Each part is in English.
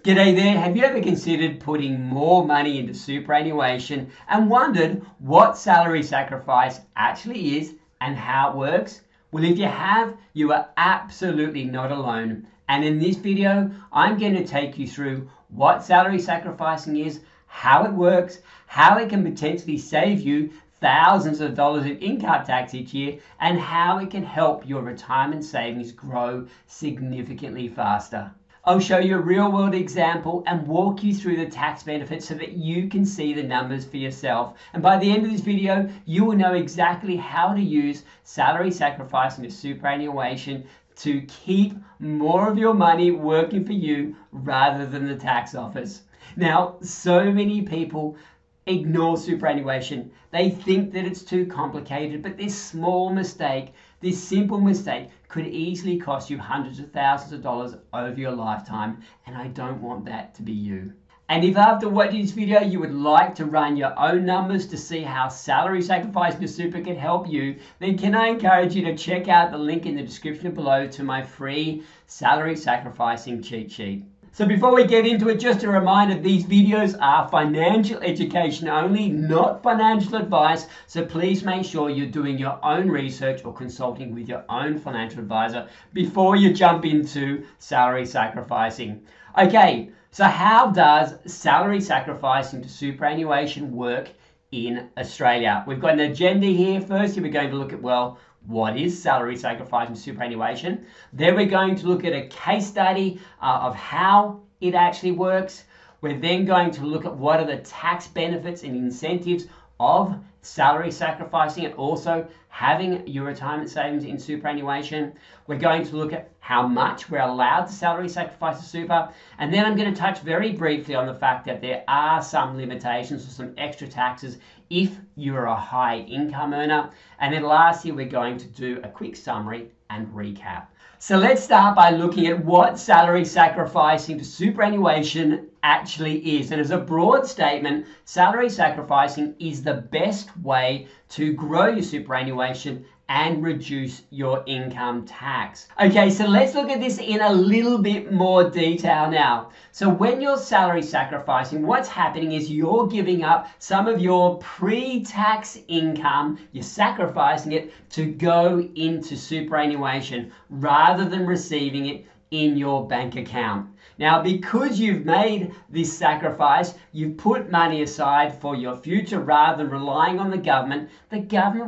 G'day there. Have you ever considered putting more money into superannuation and wondered what salary sacrifice actually is and how it works? Well, if you have, you are absolutely not alone. And in this video, I'm going to take you through what salary sacrificing is, how it works, how it can potentially save you thousands of dollars in income tax each year, and how it can help your retirement savings grow significantly faster. I'll show you a real-world example and walk you through the tax benefits so that you can see the numbers for yourself. And by the end of this video, you will know exactly how to use salary sacrifice into superannuation to keep more of your money working for you rather than the tax office. Now, so many people ignore superannuation. They think that it's too complicated, but this small mistake, this simple mistake, could easily cost you hundreds of thousands of dollars over your lifetime, and I don't want that to be you. And if after watching this video you would like to run your own numbers to see how salary sacrifice to super can help you, then can I encourage you to check out the link in the description below to my free salary sacrificing cheat sheet. So before we get into it, just a reminder, these videos are financial education only, not financial advice. So please make sure you're doing your own research or consulting with your own financial advisor before you jump into salary sacrificing. Okay, so how does salary sacrificing to superannuation work in Australia? We've got an agenda here. Firstly, we're going to look at, well, what is salary sacrifice and superannuation? Then we're going to look at a case study of how it actually works. We're then going to look at what are the tax benefits and incentives of salary sacrificing and also having your retirement savings in superannuation. We're going to look at how much we're allowed to salary sacrifice to super. And then I'm going to touch very briefly on the fact that there are some limitations or some extra taxes if you're a high income earner. And then lastly, we're going to do a quick summary and recap. So let's start by looking at what salary sacrificing to superannuation actually is. And as a broad statement, salary sacrificing is the best way to grow your superannuation and reduce your income tax. Okay, so let's look at this in a little bit more detail now. So when you're salary sacrificing, what's happening is you're giving up some of your pre-tax income, you're sacrificing it to go into superannuation rather than receiving it in your bank account. Now, because you've made this sacrifice, you've put money aside for your future rather than relying on the government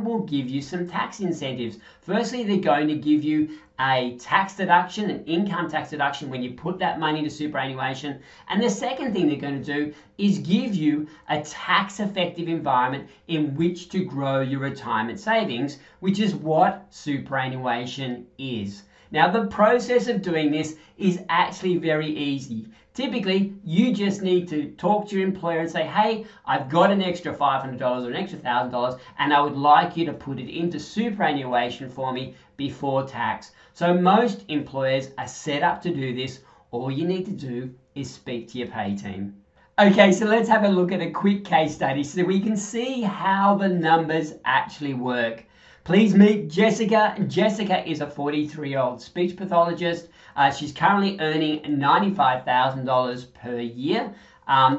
will give you some tax incentives. Firstly, they're going to give you a tax deduction, an income tax deduction when you put that money into superannuation. And the second thing they're going to do is give you a tax effective environment in which to grow your retirement savings, which is what superannuation is. Now, the process of doing this is actually very easy. Typically, you just need to talk to your employer and say, hey, I've got an extra $500 or an extra $1,000 and I would like you to put it into superannuation for me before tax. So most employers are set up to do this. All you need to do is speak to your pay team. Okay, so let's have a look at a quick case study so we can see how the numbers actually work. Please meet Jessica. Jessica is a 43-year-old speech pathologist. She's currently earning $95,000 per year.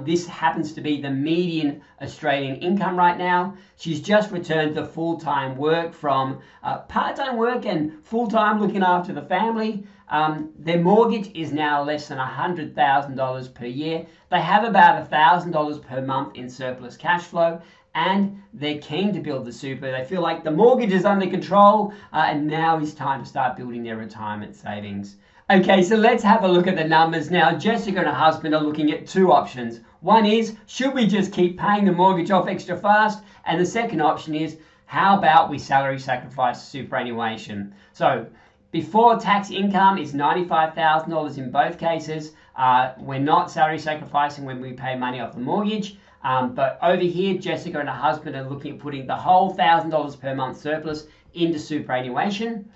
This happens to be the median Australian income right now. She's just returned to full-time work from part-time work and full-time looking after the family. Their mortgage is now less than $100,000 per year. They have about $1,000 per month in surplus cash flow, and they're keen to build the super. They feel like the mortgage is under control and now is time to start building their retirement savings. Okay, so let's have a look at the numbers now. Jessica and her husband are looking at two options. One is, should we just keep paying the mortgage off extra fast? And the second option is, how about we salary sacrifice superannuation? So before tax income is $95,000 in both cases. We're not salary sacrificing when we pay money off the mortgage. But over here, Jessica and her husband are looking at putting the whole $1,000 per month surplus into superannuation.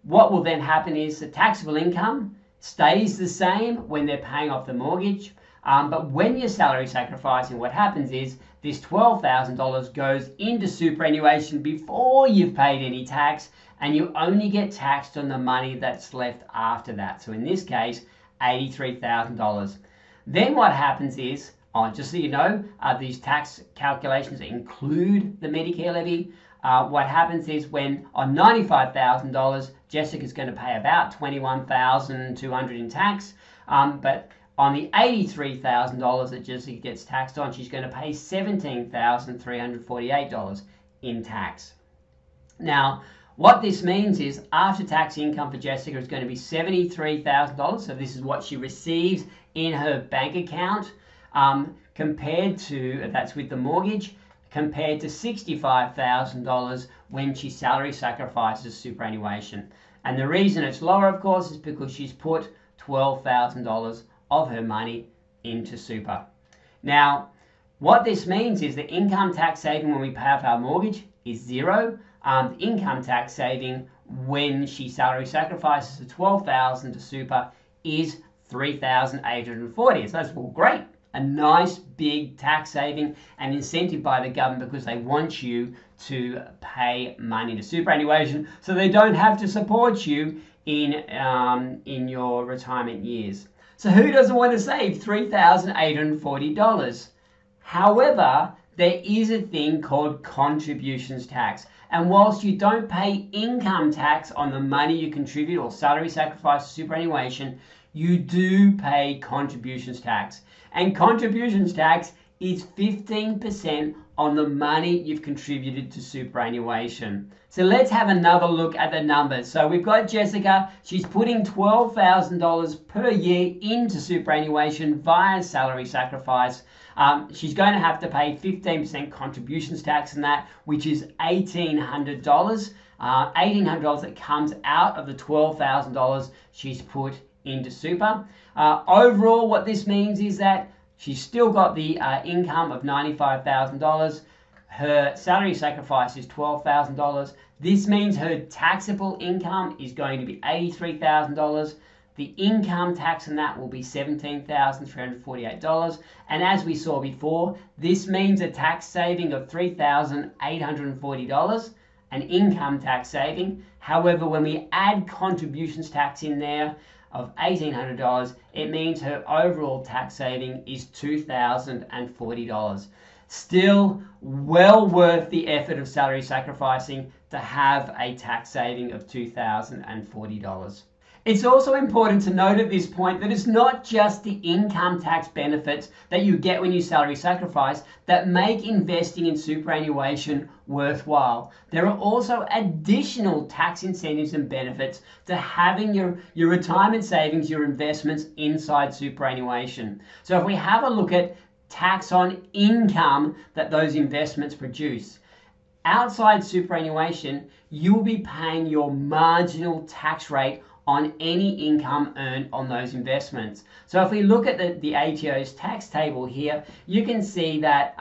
What will then happen is the taxable income stays the same when they're paying off the mortgage. But when you're salary sacrificing, what happens is this $12,000 goes into superannuation before you've paid any tax, and you only get taxed on the money that's left after that. So in this case, $83,000. Then what happens is, just so you know, these tax calculations include the Medicare levy. What happens is when on $95,000, Jessica's going to pay about $21,200 in tax, but on the $83,000 that Jessica gets taxed on, she's going to pay $17,348 in tax. Now, what this means is after-tax income for Jessica is going to be $73,000. So this is what she receives in her bank account, compared to, that's with the mortgage, compared to $65,000 when she salary sacrifices superannuation. And the reason it's lower, of course, is because she's put $12,000 of her money into super. Now, what this means is the income tax saving when we pay off our mortgage is zero. The income tax saving when she salary sacrifices the $12,000 to super is $3,840. So that's, well, great. A nice big tax saving and incentive by the government because they want you to pay money to superannuation so they don't have to support you in your retirement years. So who doesn't want to save $3,840? However, there is a thing called contributions tax. And whilst you don't pay income tax on the money you contribute or salary sacrifice to superannuation, you do pay contributions tax. And contributions tax is 15% on the money you've contributed to superannuation. So let's have another look at the numbers. So we've got Jessica. She's putting $12,000 per year into superannuation via salary sacrifice. She's going to have to pay 15% contributions tax on that, which is $1,800. $1,800 that comes out of the $12,000 she's put into super. Overall, what this means is that she's still got the income of $95,000. Her salary sacrifice is $12,000. This means her taxable income is going to be $83,000. The income tax on that will be $17,348. And as we saw before, this means a tax saving of $3,840, an income tax saving. However, when we add contributions tax in there of $1,800, it means her overall tax saving is $2,040. Still well worth the effort of salary sacrificing to have a tax saving of $2,040. It's also important to note at this point that it's not just the income tax benefits that you get when you salary sacrifice that make investing in superannuation worthwhile. There are also additional tax incentives and benefits to having your retirement savings, your investments inside superannuation. So if we have a look at tax on income that those investments produce, outside superannuation, you will be paying your marginal tax rate on any income earned on those investments. So if we look at the ATO's tax table here, you can see that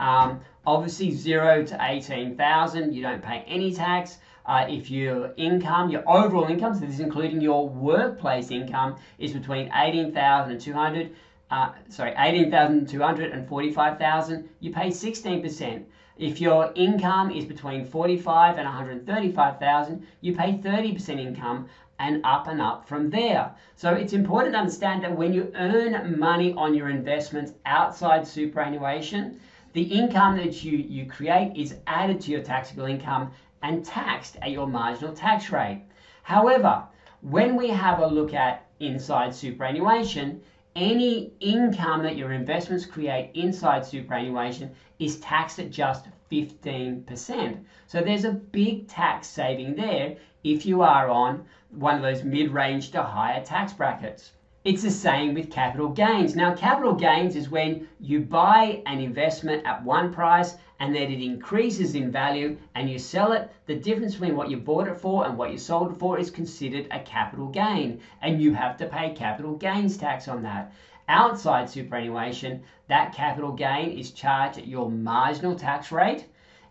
obviously 0 to 18,000, you don't pay any tax. If your income, your overall income, so this is including your workplace income, is between 18,200 and 45,000, you pay 16%. If your income is between 45 and 135,000, you pay 30% income, and up from there. So it's important to understand that when you earn money on your investments outside superannuation, the income that you create is added to your taxable income and taxed at your marginal tax rate. However, when we have a look at inside superannuation, any income that your investments create inside superannuation is taxed at just 15%. So there's a big tax saving there if you are on one of those mid-range to higher tax brackets. It's the same with capital gains. Now, capital gains is when you buy an investment at one price and then it increases in value and you sell it. The difference between what you bought it for and what you sold it for is considered a capital gain, and you have to pay capital gains tax on that. Outside superannuation, that capital gain is charged at your marginal tax rate,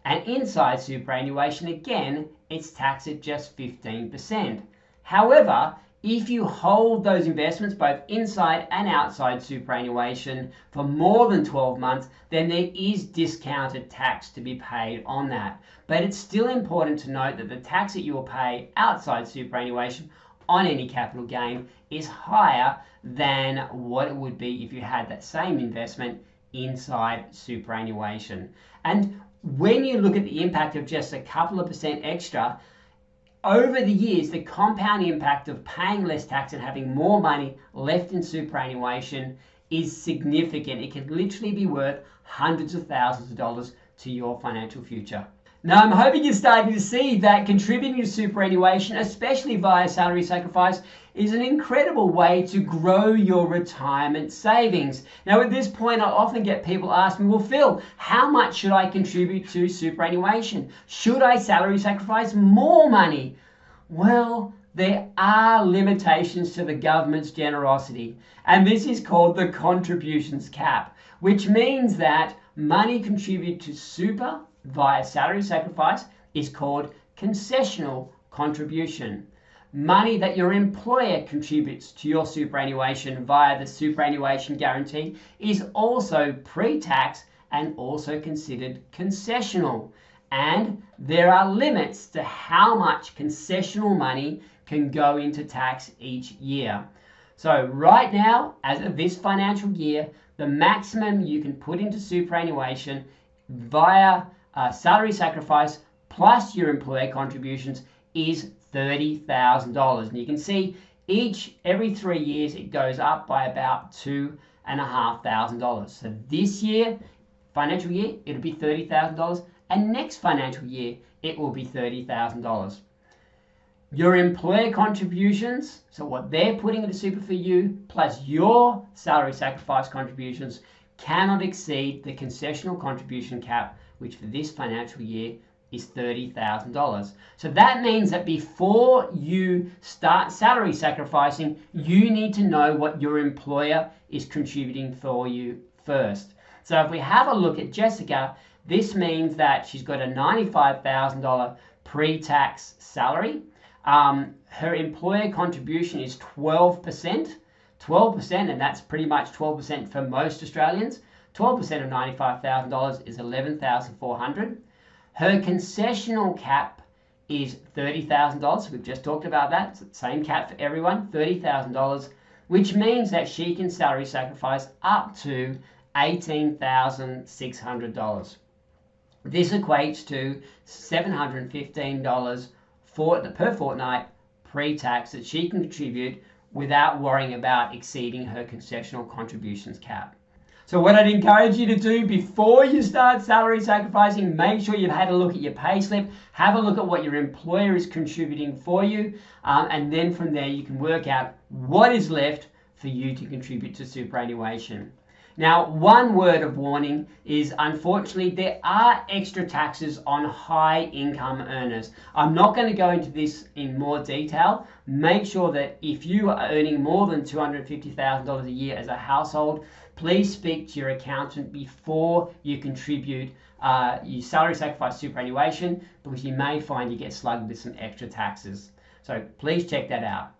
and inside superannuation, again, it's taxed at just 15%. However, if you hold those investments both inside and outside superannuation for more than 12 months, then there is discounted tax to be paid on that. But it's still important to note that the tax that you will pay outside superannuation on any capital gain is higher than what it would be if you had that same investment inside superannuation. And when you look at the impact of just a couple of percent extra, over the years, the compound impact of paying less tax and having more money left in superannuation is significant. It can literally be worth hundreds of thousands of dollars to your financial future. Now, I'm hoping you're starting to see that contributing to superannuation, especially via salary sacrifice, is an incredible way to grow your retirement savings. Now, at this point, I often get people ask me, well, Phil, how much should I contribute to superannuation? Should I salary sacrifice more money? Well, there are limitations to the government's generosity, and this is called the contributions cap, which means that money contributed to super via salary sacrifice is called concessional contribution. Money that your employer contributes to your superannuation via the superannuation guarantee is also pre-tax and also considered concessional. And there are limits to how much concessional money can go into tax each year. So right now, as of this financial year, the maximum you can put into superannuation via salary sacrifice plus your employer contributions is $30,000. And you can see every 3 years it goes up by about $2,500. So this year, financial year, it'll be $30,000, and next financial year it will be $30,000. Your employer contributions, so what they're putting into super for you, plus your salary sacrifice contributions, cannot exceed the concessional contribution cap, which for this financial year is $30,000. So that means that before you start salary sacrificing, you need to know what your employer is contributing for you first. So if we have a look at Jessica, this means that she's got a $95,000 pre-tax salary. Her employer contribution is 12%, and that's pretty much 12% for most Australians. 12% of $95,000 is $11,400. Her concessional cap is $30,000. We've just talked about that. It's the same cap for everyone, $30,000, which means that she can salary sacrifice up to $18,600. This equates to $715 per fortnight pre-tax that she can contribute without worrying about exceeding her concessional contributions cap. So what I'd encourage you to do before you start salary sacrificing, make sure you've had a look at your pay slip, have a look at what your employer is contributing for you, and then from there you can work out what is left for you to contribute to superannuation. Now, one word of warning is, unfortunately, there are extra taxes on high income earners. I'm not going to go into this in more detail. Make sure that if you are earning more than $250,000 a year as a household, please speak to your accountant before you contribute your salary sacrifice superannuation, because you may find you get slugged with some extra taxes. So please check that out.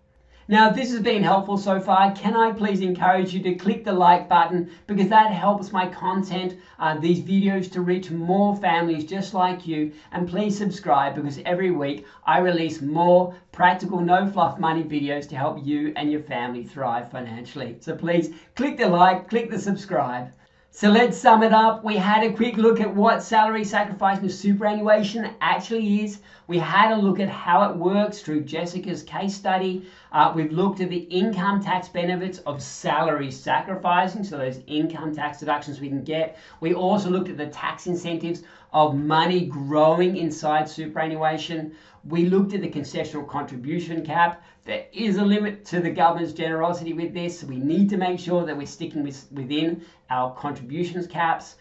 Now, if this has been helpful so far, can I please encourage you to click the like button, because that helps my content, these videos, to reach more families just like you. And please subscribe, because every week I release more practical, no fluff money videos to help you and your family thrive financially. So please click the like, click the subscribe. So let's sum it up. We had a quick look at what salary sacrifice and superannuation actually is. We had a look at how it works through Jessica's case study. We've looked at the income tax benefits of salary sacrificing, so those income tax deductions we can get. We also looked at the tax incentives of money growing inside superannuation. We looked at the concessional contribution cap. There is a limit to the government's generosity with this, so we need to make sure that we're sticking within our contributions caps.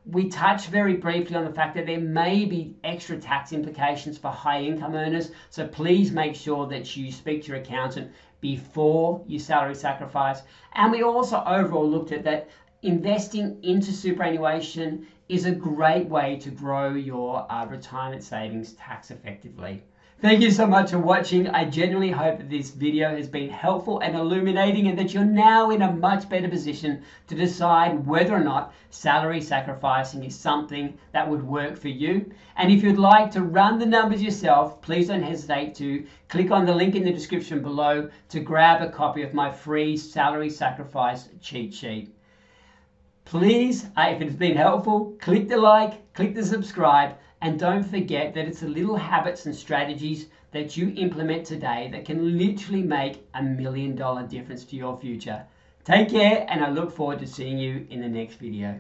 We touched very briefly on the fact that there may be extra tax implications for high income earners, so please make sure that you speak to your accountant before you salary sacrifice. And we also overall looked at that investing into superannuation is a great way to grow your retirement savings tax effectively. Thank you so much for watching. I genuinely hope that this video has been helpful and illuminating, and that you're now in a much better position to decide whether or not salary sacrificing is something that would work for you. And if you'd like to run the numbers yourself, please don't hesitate to click on the link in the description below to grab a copy of my free salary sacrifice cheat sheet. Please, if it's been helpful, click the like, click the subscribe, and don't forget that it's the little habits and strategies that you implement today that can literally make $1 million difference to your future. Take care, and I look forward to seeing you in the next video.